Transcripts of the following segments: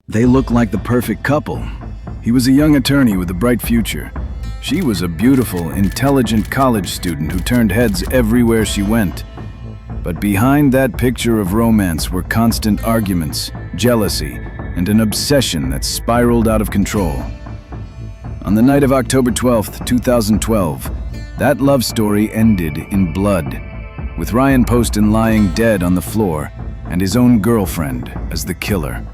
They looked like the perfect couple. He was a young attorney with a bright future. She was a beautiful, intelligent college student who turned heads everywhere she went. But behind that picture of romance were constant arguments, jealousy, and an obsession that spiraled out of control. On the night of October 12th, 2012, that love story ended in blood, with Ryan Poston lying dead on the floor and his own girlfriend as the killer.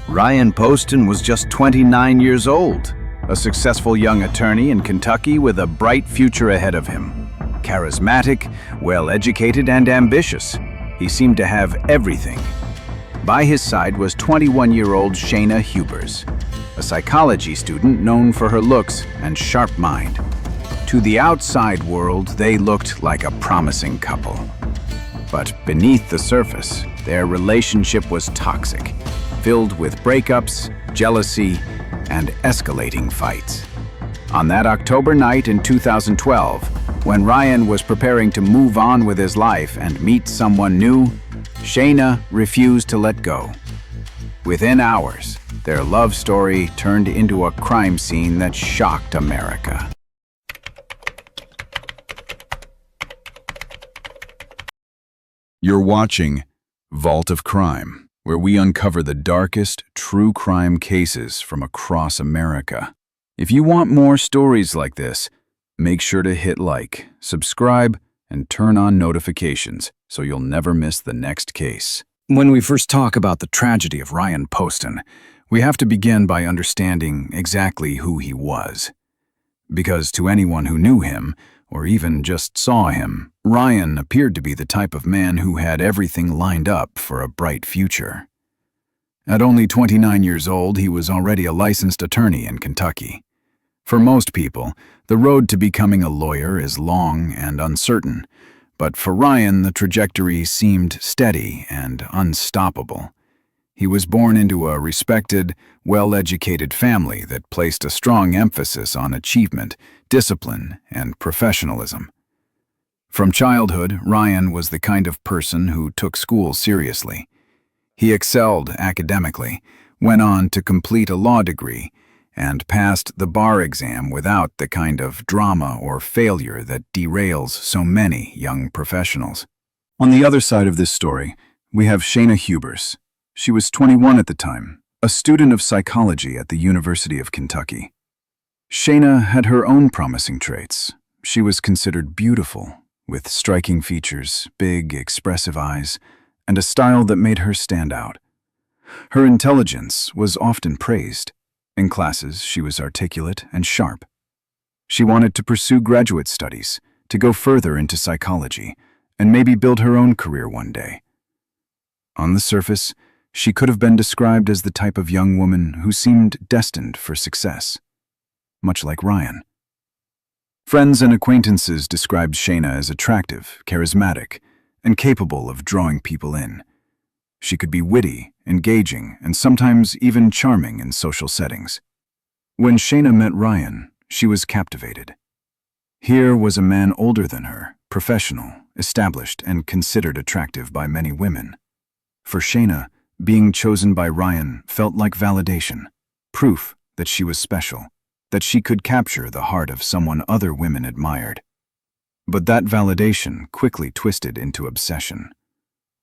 Ryan Poston was just 29 years old, a successful young attorney in Kentucky with a bright future ahead of him. Charismatic, well-educated, and ambitious, he seemed to have everything. By his side was 21-year-old Shayna Hubers, a psychology student known for her looks and sharp mind. To the outside world, they looked like a promising couple. But beneath the surface, their relationship was toxic, filled with breakups, jealousy, and escalating fights. On that October night in 2012, when Ryan was preparing to move on with his life and meet someone new, Shayna refused to let go. Within hours, their love story turned into a crime scene that shocked America. You're watching Vault of Crime, where we uncover the darkest true crime cases from across America. If you want more stories like this, make sure to hit like, subscribe, and turn on notifications so you'll never miss the next case. When we first talk about the tragedy of Ryan Poston, we have to begin by understanding exactly who he was. Because to anyone who knew him, or even just saw him, Ryan appeared to be the type of man who had everything lined up for a bright future. At only 29 years old, he was already a licensed attorney in Kentucky. For most people, the road to becoming a lawyer is long and uncertain, but for Ryan, the trajectory seemed steady and unstoppable. He was born into a respected, well-educated family that placed a strong emphasis on achievement, discipline, and professionalism. From childhood, Ryan was the kind of person who took school seriously. He excelled academically, went on to complete a law degree, and passed the bar exam without the kind of drama or failure that derails so many young professionals. On the other side of this story, we have Shayna Hubers. She was 21 at the time, a student of psychology at the University of Kentucky. Shayna had her own promising traits. She was considered beautiful, with striking features, big, expressive eyes, and a style that made her stand out. Her intelligence was often praised. In classes, she was articulate and sharp. She wanted to pursue graduate studies, to go further into psychology, and maybe build her own career one day. On the surface, she could have been described as the type of young woman who seemed destined for success, much like Ryan. Friends and acquaintances described Shayna as attractive, charismatic, and capable of drawing people in. She could be witty, engaging, and sometimes even charming in social settings. When Shayna met Ryan, she was captivated. Here was a man older than her, professional, established, and considered attractive by many women. For Shayna, being chosen by Ryan felt like validation, proof that she was special, that she could capture the heart of someone other women admired. But that validation quickly twisted into obsession.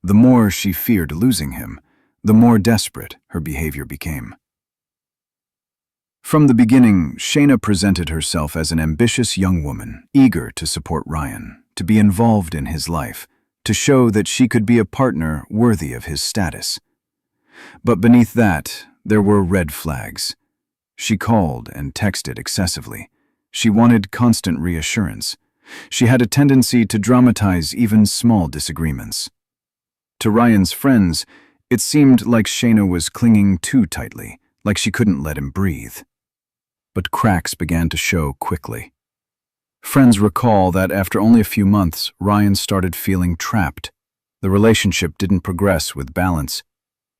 The more she feared losing him, the more desperate her behavior became. From the beginning, Shayna presented herself as an ambitious young woman, eager to support Ryan, to be involved in his life, to show that she could be a partner worthy of his status. But beneath that, there were red flags. She called and texted excessively. She wanted constant reassurance. She had a tendency to dramatize even small disagreements. To Ryan's friends, it seemed like Shayna was clinging too tightly, like she couldn't let him breathe. But cracks began to show quickly. Friends recall that after only a few months, Ryan started feeling trapped. The relationship didn't progress with balance.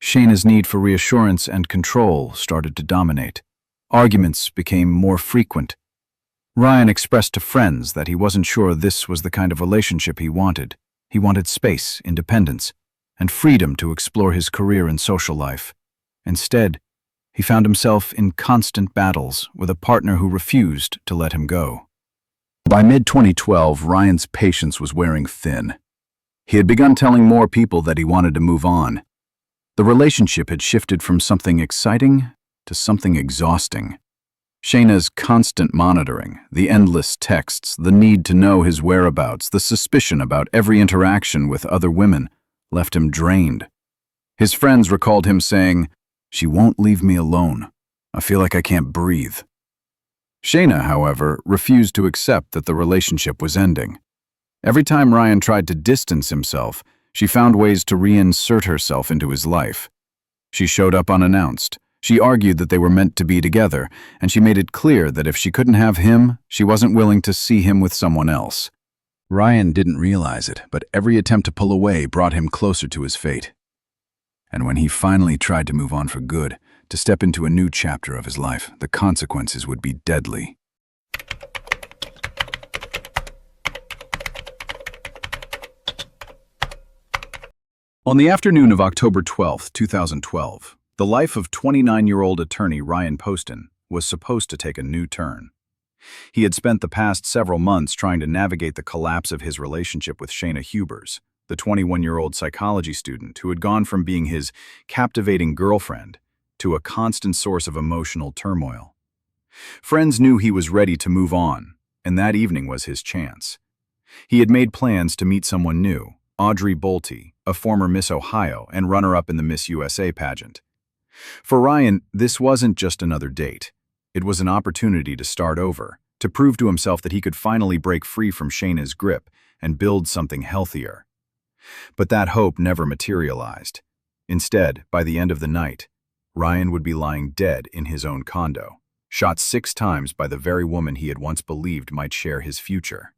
Shayna's need for reassurance and control started to dominate. Arguments became more frequent. Ryan expressed to friends that he wasn't sure this was the kind of relationship he wanted. He wanted space, independence, and freedom to explore his career and social life. Instead, He found himself in constant battles with a partner who refused to let him go. By mid-2012, Ryan's patience was wearing thin. He had begun telling more people that he wanted to move on. The relationship had shifted from something exciting to something exhausting. Shayna's constant monitoring, the endless texts, the need to know his whereabouts, the suspicion about every interaction with other women left him drained. His friends recalled him saying, "She won't leave me alone. I feel like I can't breathe." Shayna, however, refused to accept that the relationship was ending. Every time Ryan tried to distance himself, she found ways to reinsert herself into his life. She showed up unannounced. She argued that they were meant to be together, and she made it clear that if she couldn't have him, she wasn't willing to see him with someone else. Ryan didn't realize it, but every attempt to pull away brought him closer to his fate. And when he finally tried to move on for good, to step into a new chapter of his life, the consequences would be deadly. On the afternoon of October 12, 2012, the life of 29-year-old attorney Ryan Poston was supposed to take a new turn. He had spent the past several months trying to navigate the collapse of his relationship with Shayna Hubers, the 21-year-old psychology student who had gone from being his captivating girlfriend to a constant source of emotional turmoil. Friends knew he was ready to move on, and that evening was his chance. He had made plans to meet someone new, Audrey Bolte, a former Miss Ohio and runner-up in the Miss USA pageant. For Ryan, this wasn't just another date. It was an opportunity to start over, to prove to himself that he could finally break free from Shayna's grip and build something healthier. But that hope never materialized. Instead, by the end of the night, Ryan would be lying dead in his own condo, shot 6 times by the very woman he had once believed might share his future.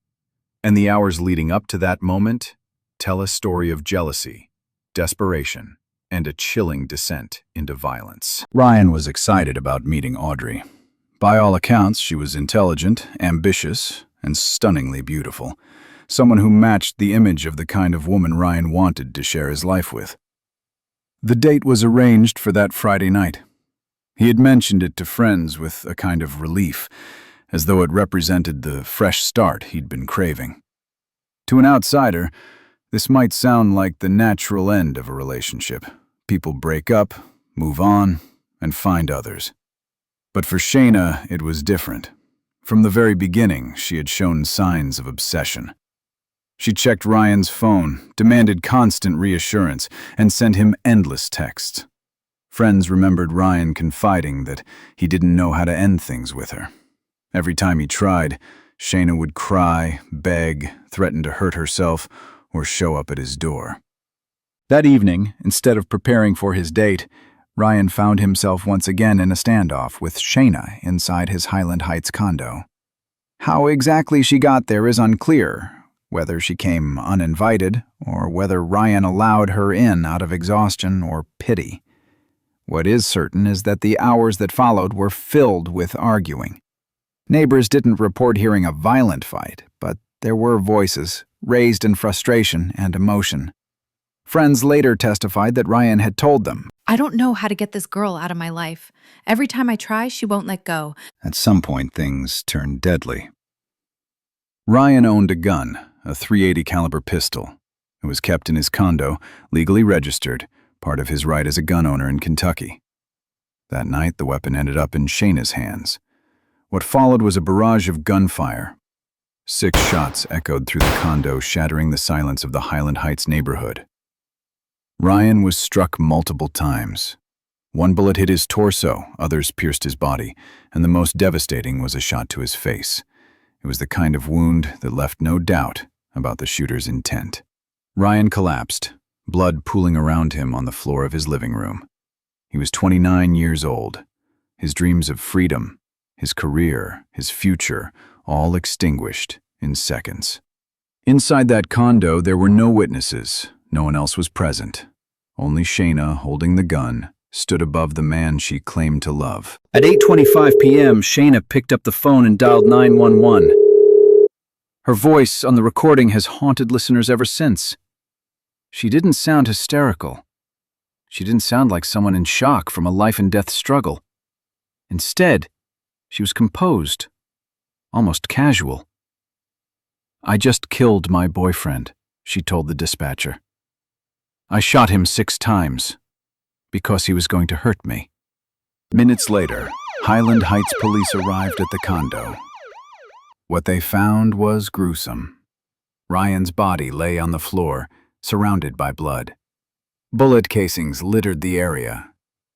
And the hours leading up to that moment tell a story of jealousy, desperation, and a chilling descent into violence. Ryan was excited about meeting Audrey. By all accounts, she was intelligent, ambitious, and stunningly beautiful. Someone who matched the image of the kind of woman Ryan wanted to share his life with. The date was arranged for that Friday night. He had mentioned it to friends with a kind of relief, as though it represented the fresh start he'd been craving. To an outsider, this might sound like the natural end of a relationship. People break up, move on, and find others. But for Shayna, it was different. From the very beginning, she had shown signs of obsession. She checked Ryan's phone, demanded constant reassurance, and sent him endless texts. Friends remembered Ryan confiding that he didn't know how to end things with her. Every time he tried, Shayna would cry, beg, threaten to hurt herself, or show up at his door. That evening, instead of preparing for his date, Ryan found himself once again in a standoff with Shayna inside his Highland Heights condo. How exactly she got there is unclear, whether she came uninvited or whether Ryan allowed her in out of exhaustion or pity. What is certain is that the hours that followed were filled with arguing. Neighbors didn't report hearing a violent fight, but there were voices, raised in frustration and emotion. Friends later testified that Ryan had told them, "I don't know how to get this girl out of my life. Every time I try, she won't let go." At some point, things turned deadly. Ryan owned a gun, a .380 caliber pistol. It was kept in his condo, legally registered, part of his right as a gun owner in Kentucky. That night, the weapon ended up in Shayna's hands. What followed was a barrage of gunfire. 6 shots echoed through the condo, shattering the silence of the Highland Heights neighborhood. Ryan was struck multiple times. One bullet hit his torso, others pierced his body, and the most devastating was a shot to his face. It was the kind of wound that left no doubt about the shooter's intent. Ryan collapsed, blood pooling around him on the floor of his living room. He was 29 years old. His dreams of freedom, his career, his future, all extinguished in seconds. Inside that condo, there were no witnesses. No one else was present. Only Shayna, holding the gun, stood above the man she claimed to love. At 8:25 p.m., Shayna picked up the phone and dialed 911. Her voice on the recording has haunted listeners ever since. She didn't sound hysterical. She didn't sound like someone in shock from a life-and-death struggle. Instead, she was composed, almost casual. "I just killed my boyfriend," she told the dispatcher. "I shot him 6 times because he was going to hurt me." Minutes later, Highland Heights police arrived at the condo. What they found was gruesome. Ryan's body lay on the floor, surrounded by blood. Bullet casings littered the area.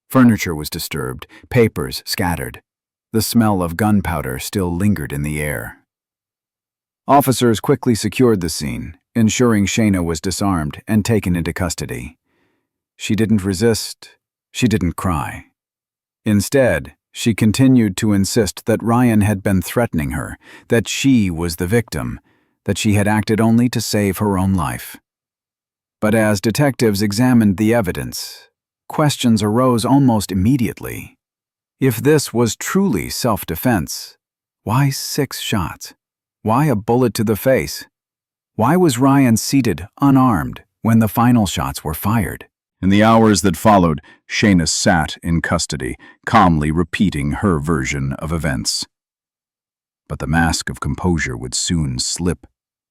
Furniture was disturbed, papers scattered. The smell of gunpowder still lingered in the air. Officers quickly secured the scene, ensuring Shayna was disarmed and taken into custody. She didn't resist. She didn't cry. Instead, she continued to insist that Ryan had been threatening her, that she was the victim, that she had acted only to save her own life. But as detectives examined the evidence, questions arose almost immediately. If this was truly self-defense, why 6 shots? Why a bullet to the face? Why was Ryan seated, unarmed, when the final shots were fired? In the hours that followed, Shayna sat in custody, calmly repeating her version of events. But the mask of composure would soon slip.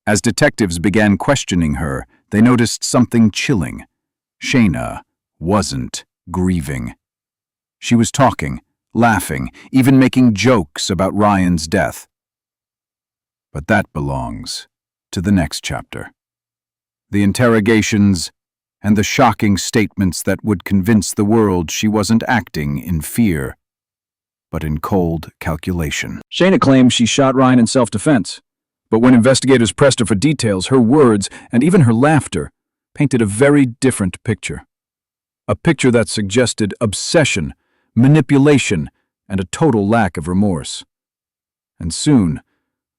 As detectives began questioning her, they noticed something chilling. Shayna wasn't grieving. She was talking, laughing, even making jokes about Ryan's death. But that belongs to the next chapter. The interrogations and the shocking statements that would convince the world she wasn't acting in fear, but in cold calculation. Shayna claimed she shot Ryan in self-defense, but when investigators pressed her for details, her words and even her laughter painted a very different picture. A picture that suggested obsession, manipulation, and a total lack of remorse. And soon,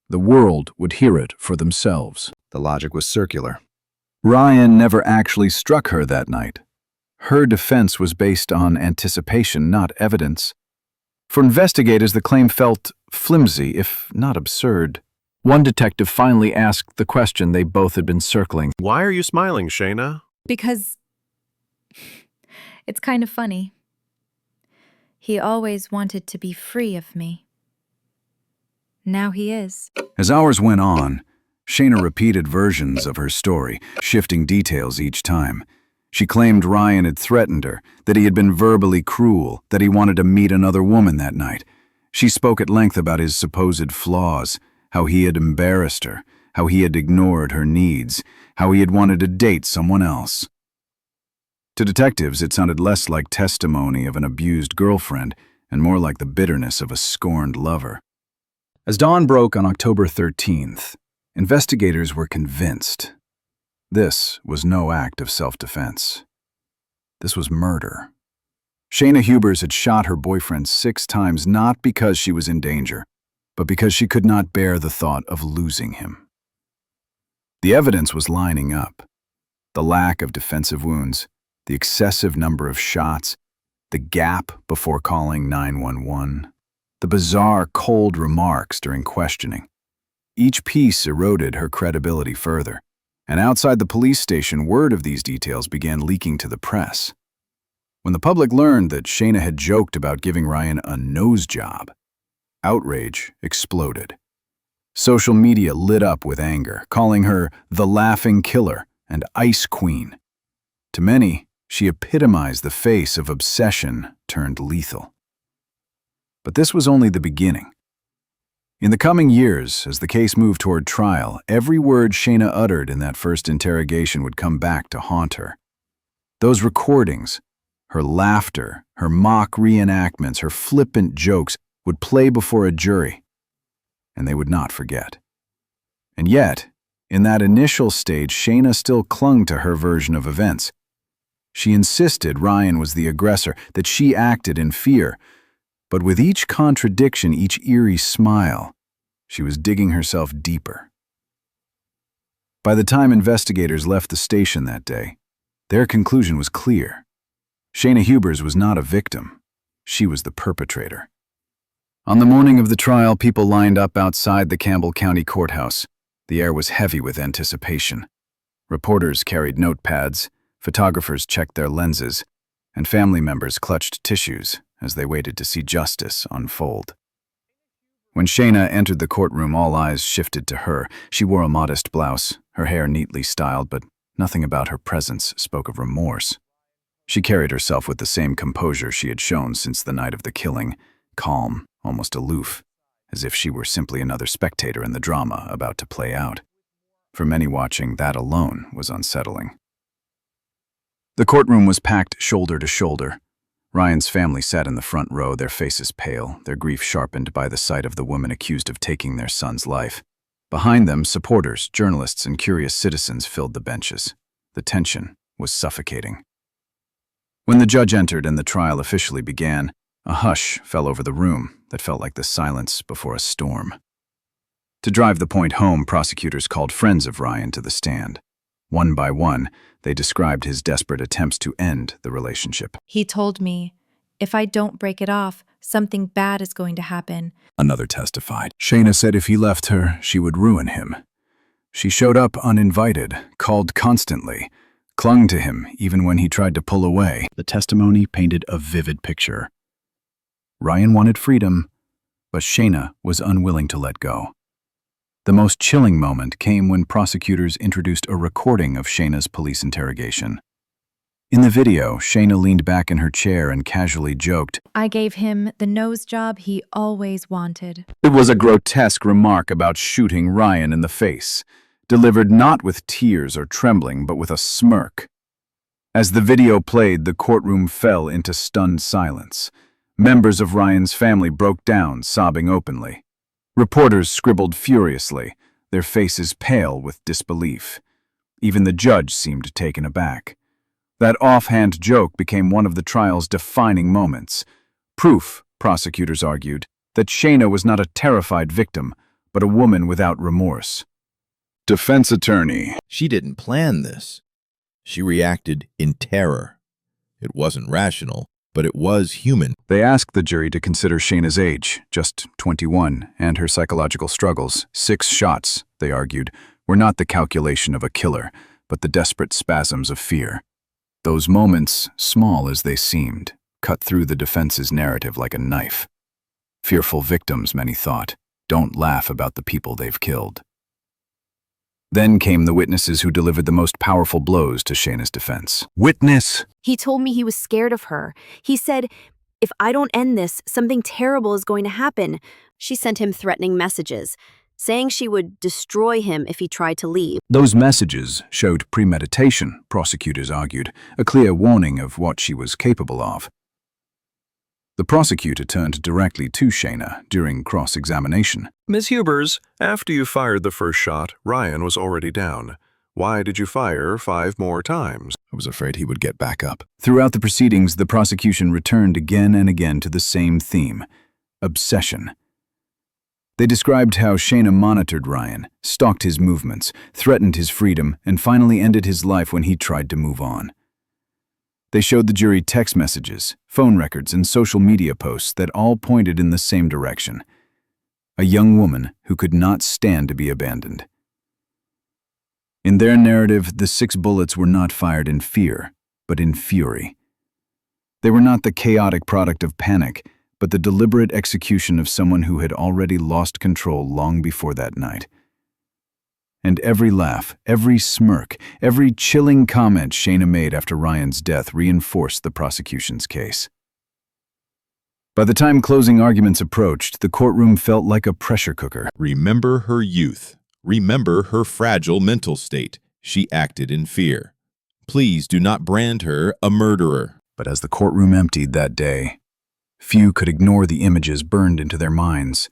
the world would hear it for themselves. The logic was circular. Ryan never actually struck her that night. Her defense was based on anticipation, not evidence. For investigators, the claim felt flimsy, if not absurd. One detective finally asked the question they both had been circling. Why are you smiling, Shayna? Because it's kind of funny. He always wanted to be free of me. Now he is. As hours went on, Shayna repeated versions of her story, shifting details each time. She claimed Ryan had threatened her, that he had been verbally cruel, that he wanted to meet another woman that night. She spoke at length about his supposed flaws, how he had embarrassed her, how he had ignored her needs, how he had wanted to date someone else. To detectives, it sounded less like testimony of an abused girlfriend and more like the bitterness of a scorned lover. As dawn broke on October 13th, investigators were convinced this was no act of self-defense. This was murder. Shayna Hubers had shot her boyfriend 6 times not because she was in danger, but because she could not bear the thought of losing him. The evidence was lining up. The lack of defensive wounds, the excessive number of shots, the gap before calling 911, the bizarre, cold remarks during questioning. Each piece eroded her credibility further, and outside the police station, word of these details began leaking to the press. When the public learned that Shayna had joked about giving Ryan a nose job, outrage exploded. Social media lit up with anger, calling her the laughing killer and ice queen. To many, she epitomized the face of obsession turned lethal. But this was only the beginning. In the coming years, as the case moved toward trial, every word Shayna uttered in that first interrogation would come back to haunt her. Those recordings, her laughter, her mock reenactments, her flippant jokes would play before a jury, and they would not forget. And yet, in that initial stage, Shayna still clung to her version of events. She insisted Ryan was the aggressor, that she acted in fear. But with each contradiction, each eerie smile, she was digging herself deeper. By the time investigators left the station that day, their conclusion was clear. Shayna Hubers was not a victim. She was the perpetrator. On the morning of the trial, people lined up outside the Campbell County Courthouse. The air was heavy with anticipation. Reporters carried notepads, photographers checked their lenses, and family members clutched tissues as they waited to see justice unfold. When Shayna entered the courtroom, all eyes shifted to her. She wore a modest blouse, her hair neatly styled, but nothing about her presence spoke of remorse. She carried herself with the same composure she had shown since the night of the killing, calm, almost aloof, as if she were simply another spectator in the drama about to play out. For many watching, that alone was unsettling. The courtroom was packed shoulder to shoulder. Ryan's family sat in the front row, their faces pale, their grief sharpened by the sight of the woman accused of taking their son's life. Behind them, supporters, journalists, and curious citizens filled the benches. The tension was suffocating. When the judge entered and the trial officially began, a hush fell over the room that felt like the silence before a storm. To drive the point home, prosecutors called friends of Ryan to the stand. One by one, they described his desperate attempts to end the relationship. He told me, if I don't break it off, something bad is going to happen. Another testified. Shayna said if he left her, she would ruin him. She showed up uninvited, called constantly, clung to him even when he tried to pull away. The testimony painted a vivid picture. Ryan wanted freedom, but Shayna was unwilling to let go. The most chilling moment came when prosecutors introduced a recording of Shayna's police interrogation. In the video, Shayna leaned back in her chair and casually joked, I gave him the nose job he always wanted. It was a grotesque remark about shooting Ryan in the face, delivered not with tears or trembling, but with a smirk. As the video played, the courtroom fell into stunned silence. Members of Ryan's family broke down, sobbing openly. Reporters scribbled furiously, their faces pale with disbelief. Even the judge seemed taken aback. That offhand joke became one of the trial's defining moments. Proof, prosecutors argued, that Shayna was not a terrified victim, but a woman without remorse. Defense attorney. She didn't plan this. She reacted in terror. It wasn't rational, but it was human. They asked the jury to consider Shayna's age, just 21, and her psychological struggles. 6 shots, they argued, were not the calculation of a killer, but the desperate spasms of fear. Those moments, small as they seemed, cut through the defense's narrative like a knife. Fearful victims, many thought, don't laugh about the people they've killed. Then came the witnesses who delivered the most powerful blows to Shayna's defense. Witness. He told me he was scared of her. He said, if I don't end this, something terrible is going to happen. She sent him threatening messages, saying she would destroy him if he tried to leave. Those messages showed premeditation, prosecutors argued, a clear warning of what she was capable of. The prosecutor turned directly to Shayna during cross-examination. Ms. Hubers, after you fired the first shot, Ryan was already down. Why did you fire 5 more times? I was afraid he would get back up. Throughout the proceedings, the prosecution returned again and again to the same theme: obsession. They described how Shayna monitored Ryan, stalked his movements, threatened his freedom, and finally ended his life when he tried to move on. They showed the jury text messages, phone records, and social media posts that all pointed in the same direction: a young woman who could not stand to be abandoned. In their narrative, the 6 bullets were not fired in fear, but in fury. They were not the chaotic product of panic, but the deliberate execution of someone who had already lost control long before that night. And every laugh, every smirk, every chilling comment Shayna made after Ryan's death reinforced the prosecution's case. By the time closing arguments approached, the courtroom felt like a pressure cooker. Remember her youth. Remember her fragile mental state. She acted in fear. Please do not brand her a murderer. But as the courtroom emptied that day, few could ignore the images burned into their minds.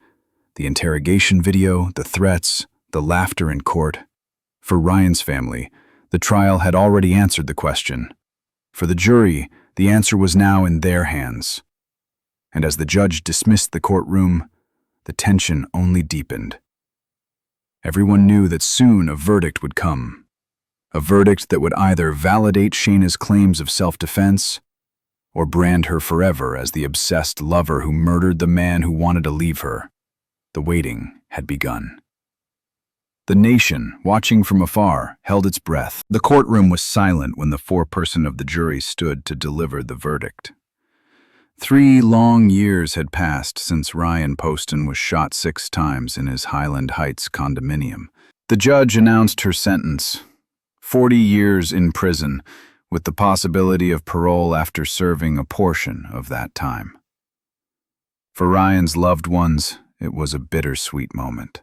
The interrogation video, the threats, the laughter in court. For Ryan's family, the trial had already answered the question. For the jury, the answer was now in their hands. And as the judge dismissed the courtroom, the tension only deepened. Everyone knew that soon a verdict would come. A verdict that would either validate Shayna's claims of self-defense or brand her forever as the obsessed lover who murdered the man who wanted to leave her. The waiting had begun. The nation, watching from afar, held its breath. The courtroom was silent when the foreperson of the jury stood to deliver the verdict. 3 long years had passed since Ryan Poston was shot 6 times in his Highland Heights condominium. The judge announced her sentence: 40 years in prison, with the possibility of parole after serving a portion of that time. For Ryan's loved ones, it was a bittersweet moment.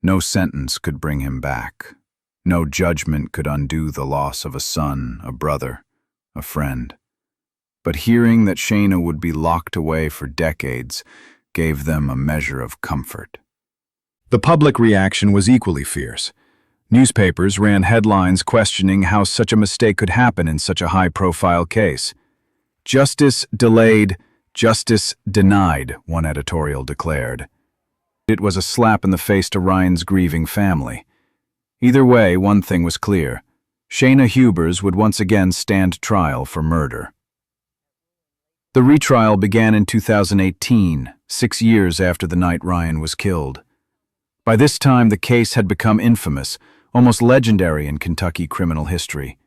No sentence could bring him back. No judgment could undo the loss of a son, a brother, a friend. But hearing that Shayna would be locked away for decades gave them a measure of comfort. The public reaction was equally fierce. Newspapers ran headlines questioning how such a mistake could happen in such a high-profile case. "Justice delayed, justice denied," one editorial declared. It was a slap in the face to Ryan's grieving family. Either way, one thing was clear: Shayna Hubers would once again stand trial for murder. The retrial began in 2018, 6 years after the night Ryan was killed. By this time, the case had become infamous, almost legendary in Kentucky criminal history.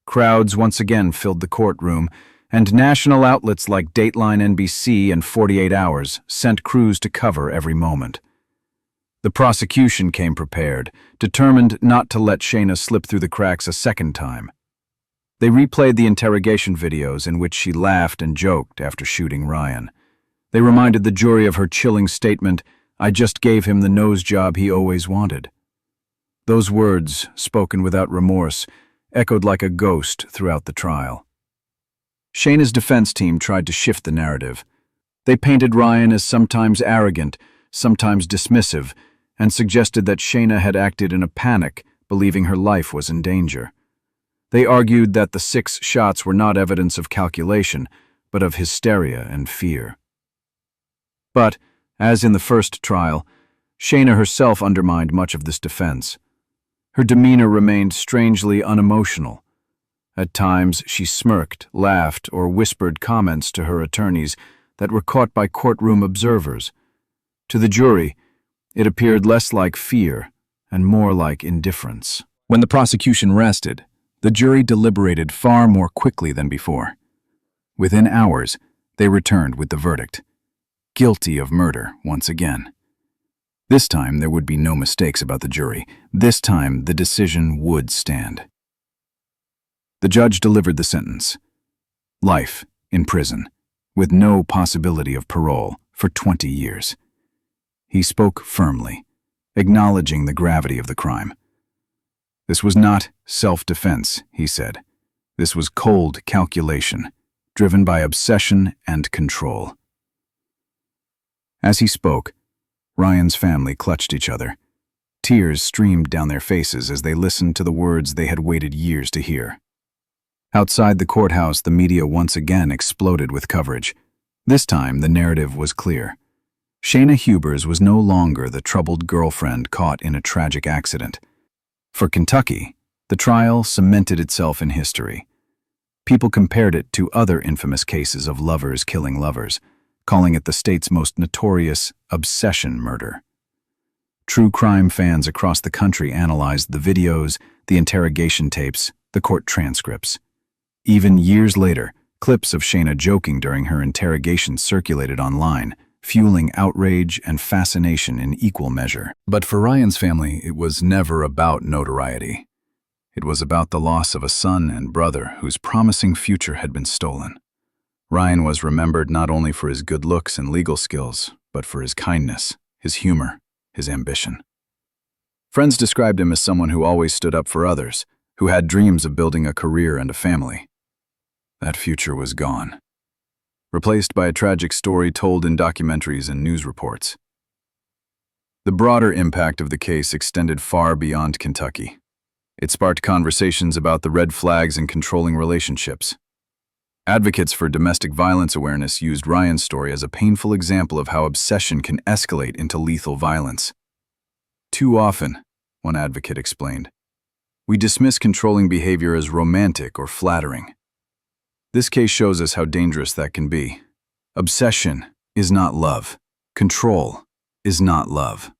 Crowds once again filled the courtroom, and national outlets like Dateline NBC and 48 Hours sent crews to cover every moment. The prosecution came prepared, determined not to let Shayna slip through the cracks a second time. They replayed the interrogation videos in which she laughed and joked after shooting Ryan. They reminded the jury of her chilling statement, "I just gave him the nose job he always wanted." Those words, spoken without remorse, echoed like a ghost throughout the trial. Shayna's defense team tried to shift the narrative. They painted Ryan as sometimes arrogant, sometimes dismissive, and suggested that Shayna had acted in a panic, believing her life was in danger. They argued that the 6 shots were not evidence of calculation, but of hysteria and fear. But, as in the first trial, Shayna herself undermined much of this defense. Her demeanor remained strangely unemotional. At times, she smirked, laughed, or whispered comments to her attorneys that were caught by courtroom observers. To the jury, it appeared less like fear and more like indifference. When the prosecution rested, the jury deliberated far more quickly than before. Within hours, they returned with the verdict: guilty of murder once again. This time, there would be no mistakes about the jury. This time, the decision would stand. The judge delivered the sentence: life in prison, with no possibility of parole for 20 years. He spoke firmly, acknowledging the gravity of the crime. This was not self-defense, he said. This was cold calculation, driven by obsession and control. As he spoke, Ryan's family clutched each other. Tears streamed down their faces as they listened to the words they had waited years to hear. Outside the courthouse, the media once again exploded with coverage. This time, the narrative was clear. Shayna Hubers was no longer the troubled girlfriend caught in a tragic accident. For Kentucky, the trial cemented itself in history. People compared it to other infamous cases of lovers killing lovers, calling it the state's most notorious obsession murder. True crime fans across the country analyzed the videos, the interrogation tapes, the court transcripts. Even years later, clips of Shayna joking during her interrogation circulated online, fueling outrage and fascination in equal measure. But for Ryan's family, it was never about notoriety. It was about the loss of a son and brother whose promising future had been stolen. Ryan was remembered not only for his good looks and legal skills, but for his kindness, his humor, his ambition. Friends described him as someone who always stood up for others, who had dreams of building a career and a family. That future was gone, replaced by a tragic story told in documentaries and news reports. The broader impact of the case extended far beyond Kentucky. It sparked conversations about the red flags in controlling relationships. Advocates for domestic violence awareness used Ryan's story as a painful example of how obsession can escalate into lethal violence. Too often, one advocate explained, we dismiss controlling behavior as romantic or flattering. This case shows us how dangerous that can be. Obsession is not love. Control is not love.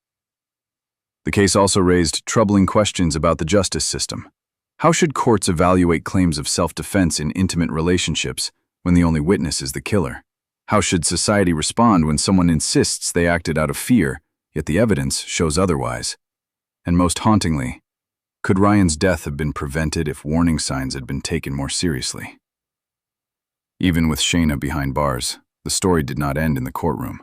The case also raised troubling questions about the justice system. How should courts evaluate claims of self-defense in intimate relationships when the only witness is the killer? How should society respond when someone insists they acted out of fear, yet the evidence shows otherwise? And most hauntingly, could Ryan's death have been prevented if warning signs had been taken more seriously? Even with Shayna behind bars, the story did not end in the courtroom.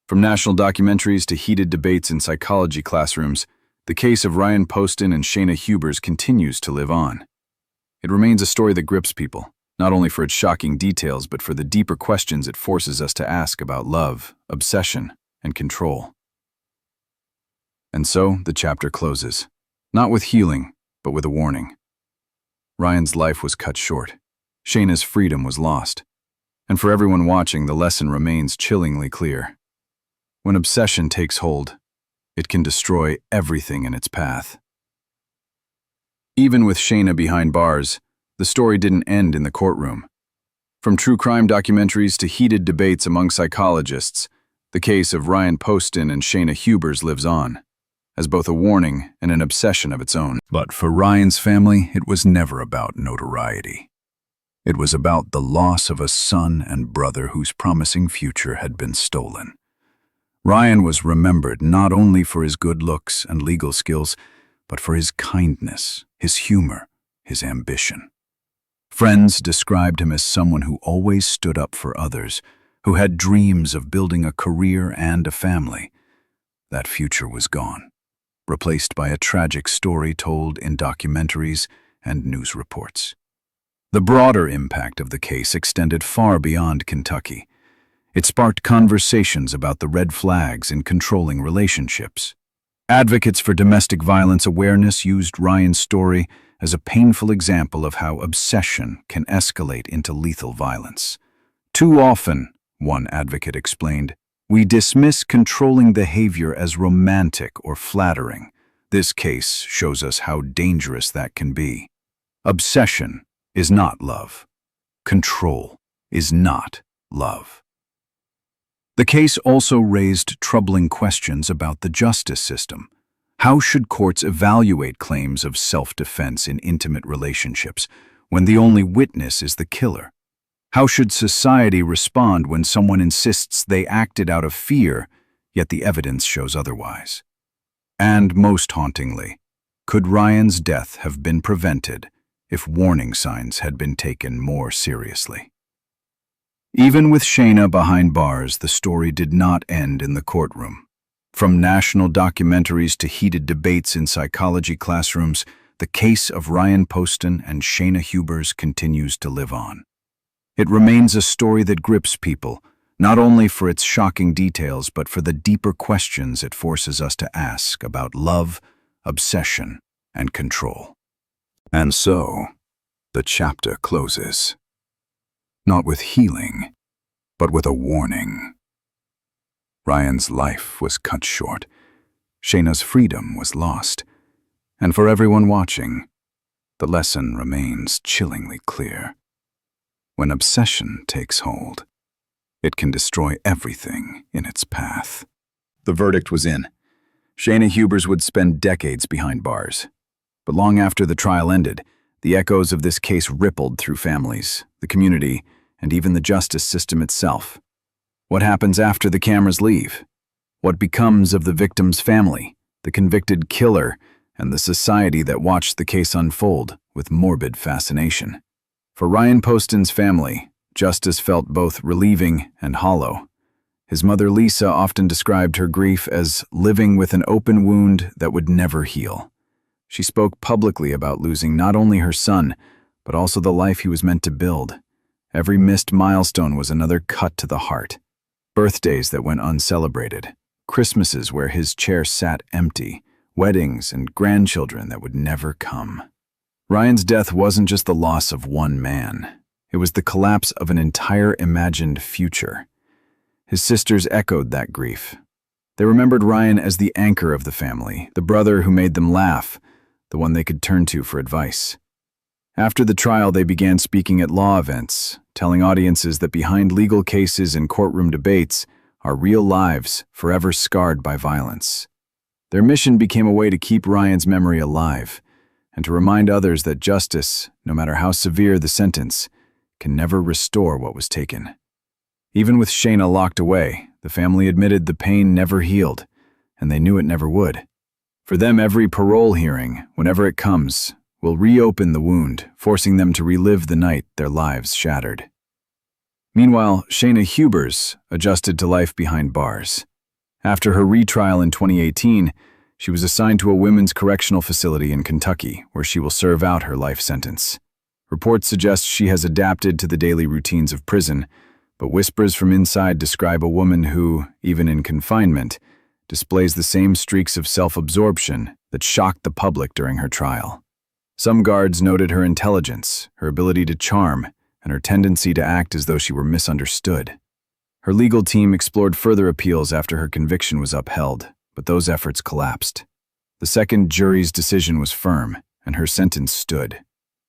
From national documentaries to heated debates in psychology classrooms, the case of Ryan Poston and Shayna Hubers continues to live on. It remains a story that grips people, not only for its shocking details, but for the deeper questions it forces us to ask about love, obsession, and control. And so, the chapter closes, not with healing, but with a warning. Ryan's life was cut short. Shayna's freedom was lost. And for everyone watching, the lesson remains chillingly clear. When obsession takes hold, it can destroy everything in its path. Even with Shayna behind bars, the story didn't end in the courtroom. From true crime documentaries to heated debates among psychologists, the case of Ryan Poston and Shayna Hubers lives on, as both a warning and an obsession of its own. But for Ryan's family, it was never about notoriety. It was about the loss of a son and brother whose promising future had been stolen. Ryan was remembered not only for his good looks and legal skills, but for his kindness, his humor, his ambition. Friends described him as someone who always stood up for others, who had dreams of building a career and a family. That future was gone, replaced by a tragic story told in documentaries and news reports. The broader impact of the case extended far beyond Kentucky. It sparked conversations about the red flags in controlling relationships. Advocates for domestic violence awareness used Ryan's story as a painful example of how obsession can escalate into lethal violence. Too often, one advocate explained, we dismiss controlling behavior as romantic or flattering. This case shows us how dangerous that can be. Obsession is not love. Control is not love. The case also raised troubling questions about the justice system. How should courts evaluate claims of self-defense in intimate relationships when the only witness is the killer? How should society respond when someone insists they acted out of fear, yet the evidence shows otherwise? And most hauntingly, could Ryan's death have been prevented if warning signs had been taken more seriously? Even with Shayna behind bars, the story did not end in the courtroom. From national documentaries to heated debates in psychology classrooms, the case of Ryan Poston and Shayna Hubers continues to live on. It remains a story that grips people, not only for its shocking details, but for the deeper questions it forces us to ask about love, obsession, and control. And so, the chapter closes. Not with healing, but with a warning. Ryan's life was cut short. Shayna's freedom was lost. And for everyone watching, the lesson remains chillingly clear. When obsession takes hold, it can destroy everything in its path. The verdict was in. Shayna Hubers would spend decades behind bars. But long after the trial ended, the echoes of this case rippled through families, the community, and even the justice system itself. What happens after the cameras leave? What becomes of the victim's family, the convicted killer, and the society that watched the case unfold with morbid fascination? For Ryan Poston's family, justice felt both relieving and hollow. His mother Lisa often described her grief as living with an open wound that would never heal. She spoke publicly about losing not only her son, but also the life he was meant to build. Every missed milestone was another cut to the heart. Birthdays that went uncelebrated, Christmases where his chair sat empty, weddings and grandchildren that would never come. Ryan's death wasn't just the loss of one man. It was the collapse of an entire imagined future. His sisters echoed that grief. They remembered Ryan as the anchor of the family, the brother who made them laugh, the one they could turn to for advice. After the trial, they began speaking at law events, telling audiences that behind legal cases and courtroom debates are real lives forever scarred by violence. Their mission became a way to keep Ryan's memory alive and to remind others that justice, no matter how severe the sentence, can never restore what was taken. Even with Shayna locked away, the family admitted the pain never healed, and they knew it never would. For them, every parole hearing, whenever it comes, will reopen the wound, forcing them to relive the night their lives shattered. Meanwhile, Shayna Hubers adjusted to life behind bars. After her retrial in 2018, she was assigned to a women's correctional facility in Kentucky, where she will serve out her life sentence. Reports suggest she has adapted to the daily routines of prison, but whispers from inside describe a woman who, even in confinement, displays the same streaks of self-absorption that shocked the public during her trial. Some guards noted her intelligence, her ability to charm, and her tendency to act as though she were misunderstood. Her legal team explored further appeals after her conviction was upheld, but those efforts collapsed. The second jury's decision was firm, and her sentence stood.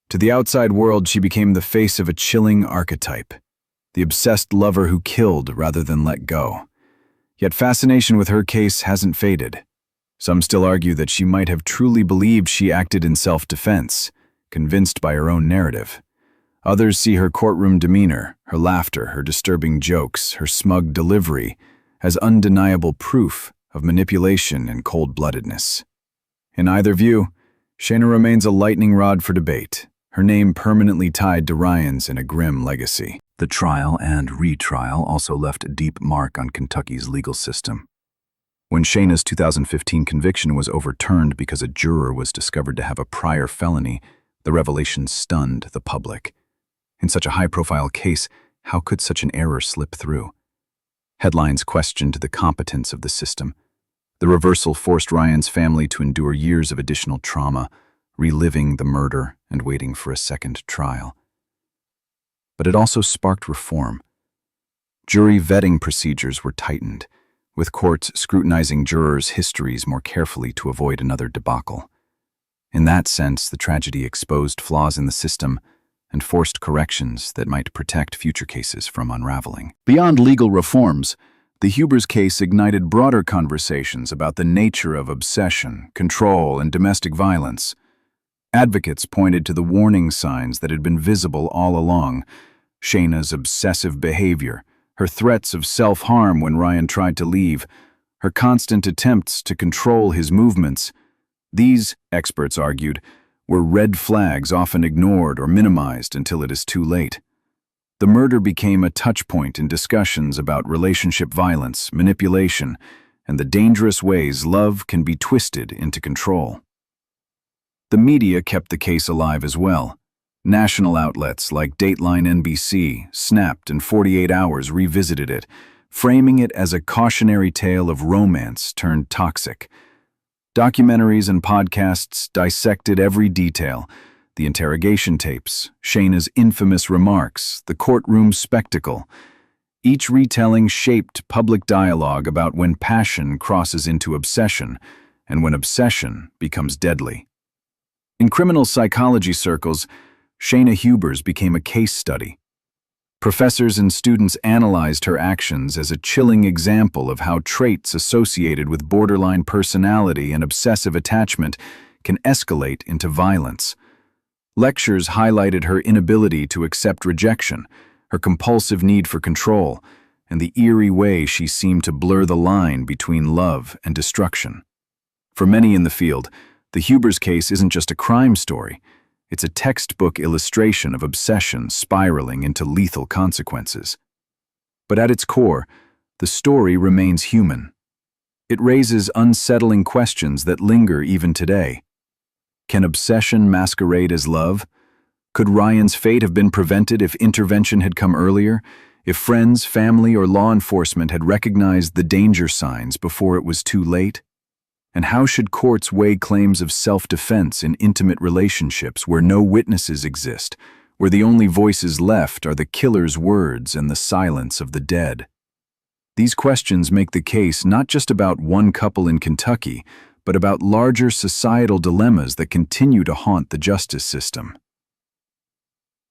To the outside world, she became the face of a chilling archetype, the obsessed lover who killed rather than let go. Yet fascination with her case hasn't faded. Some still argue that she might have truly believed she acted in self-defense, convinced by her own narrative. Others see her courtroom demeanor, her laughter, her disturbing jokes, her smug delivery, as undeniable proof of manipulation and cold-bloodedness. In either view, Shayna remains a lightning rod for debate, her name permanently tied to Ryan's in a grim legacy. The trial and retrial also left a deep mark on Kentucky's legal system. When Shayna's 2015 conviction was overturned because a juror was discovered to have a prior felony, the revelation stunned the public. In such a high-profile case, how could such an error slip through? Headlines questioned the competence of the system. The reversal forced Ryan's family to endure years of additional trauma, reliving the murder and waiting for a second trial. But it also sparked reform. Jury vetting procedures were tightened, with courts scrutinizing jurors' histories more carefully to avoid another debacle. In that sense, the tragedy exposed flaws in the system and forced corrections that might protect future cases from unraveling. Beyond legal reforms, the Hubers case ignited broader conversations about the nature of obsession, control, and domestic violence. Advocates pointed to the warning signs that had been visible all along: Shayna's obsessive behavior, her threats of self-harm when Ryan tried to leave, her constant attempts to control his movements. These, experts argued, were red flags often ignored or minimized until it is too late. The murder became a touchpoint in discussions about relationship violence, manipulation, and the dangerous ways love can be twisted into control. The media kept the case alive as well. National outlets like Dateline NBC, Snapped, and 48 Hours revisited it, framing it as a cautionary tale of romance turned toxic. Documentaries and podcasts dissected every detail: the interrogation tapes, Shayna's infamous remarks, the courtroom spectacle. Each retelling shaped public dialogue about when passion crosses into obsession and when obsession becomes deadly. In criminal psychology circles, Shayna Hubers became a case study. Professors and students analyzed her actions as a chilling example of how traits associated with borderline personality and obsessive attachment can escalate into violence. Lectures highlighted her inability to accept rejection, her compulsive need for control, and the eerie way she seemed to blur the line between love and destruction. For many in the field, the Hubers case isn't just a crime story. It's a textbook illustration of obsession spiraling into lethal consequences. But at its core, the story remains human. It raises unsettling questions that linger even today. Can obsession masquerade as love? Could Ryan's fate have been prevented if intervention had come earlier, if friends, family, or law enforcement had recognized the danger signs before it was too late? And how should courts weigh claims of self-defense in intimate relationships where no witnesses exist, where the only voices left are the killer's words and the silence of the dead? These questions make the case not just about one couple in Kentucky, but about larger societal dilemmas that continue to haunt the justice system.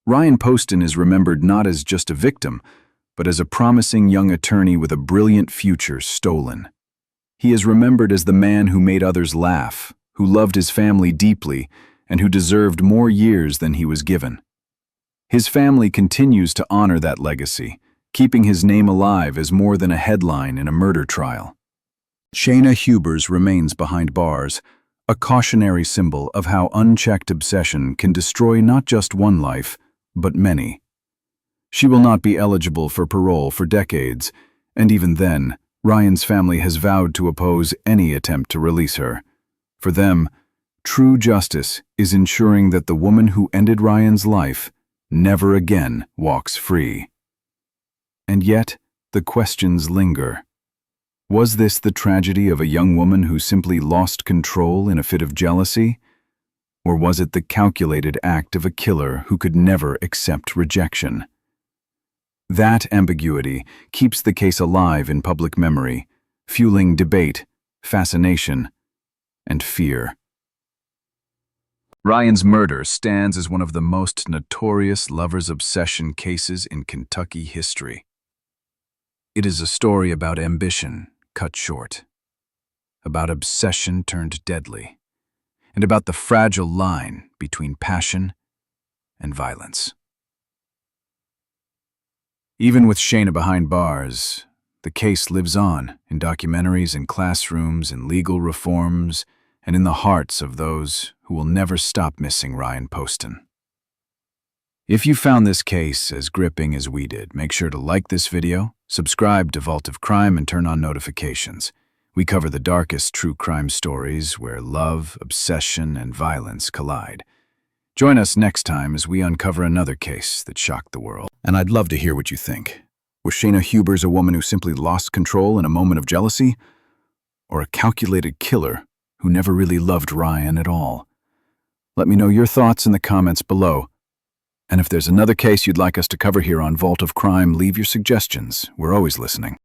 Ryan Poston is remembered not as just a victim, but as a promising young attorney with a brilliant future stolen. He is remembered as the man who made others laugh, who loved his family deeply, and who deserved more years than he was given. His family continues to honor that legacy, keeping his name alive as more than a headline in a murder trial. Shayna Hubers remains behind bars, a cautionary symbol of how unchecked obsession can destroy not just one life, but many. She will not be eligible for parole for decades, and even then, Ryan's family has vowed to oppose any attempt to release her. For them, true justice is ensuring that the woman who ended Ryan's life never again walks free. And yet, the questions linger. Was this the tragedy of a young woman who simply lost control in a fit of jealousy? Or was it the calculated act of a killer who could never accept rejection? That ambiguity keeps the case alive in public memory, fueling debate, fascination, and fear. Ryan's murder stands as one of the most notorious lover's obsession cases in Kentucky history. It is a story about ambition cut short, about obsession turned deadly, and about the fragile line between passion and violence. Even with Shayna behind bars, the case lives on in documentaries, in classrooms, in legal reforms, and in the hearts of those who will never stop missing Ryan Poston. If you found this case as gripping as we did, make sure to like this video, subscribe to Vault of Crime, and turn on notifications. We cover the darkest true crime stories where love, obsession, and violence collide. Join us next time as we uncover another case that shocked the world. And I'd love to hear what you think. Was Shayna Hubers a woman who simply lost control in a moment of jealousy? Or a calculated killer who never really loved Ryan at all? Let me know your thoughts in the comments below. And if there's another case you'd like us to cover here on Vault of Crime, leave your suggestions. We're always listening.